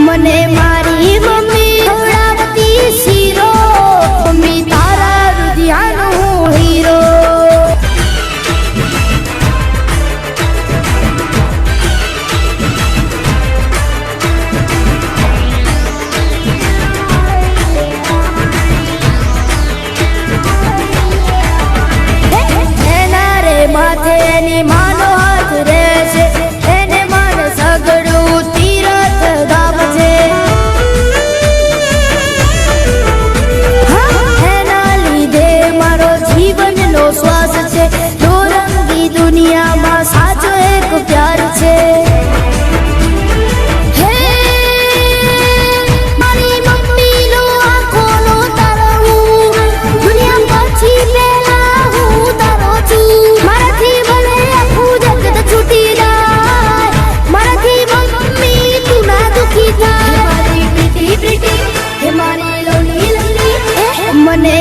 મને મારી મમ્મી ખવડાવતી શીરો, મમ્મી તારા રુધિયાનો હું હીરો. એના રે માથે એની માનો હાથ રહેશે, એને માન સગડું તીરથ ગામ છે. એના લીધે મારો જીવનનો શ્વાસ છે. દોરંગી દુનિયામાં સાચો એક પ્યાર છે. હે મારી મમ્મીનો આંખોનો તારો હું, દુનિયા પછી પહેલા હું તારો છું. મારાથી ભલે આખું જગત છૂટી જાય, મારાથી મમ્મી તું ના દુખી થાય. મારી પ્રીતિ પ્રીતિ, હે મારી લોલી લોલી, મને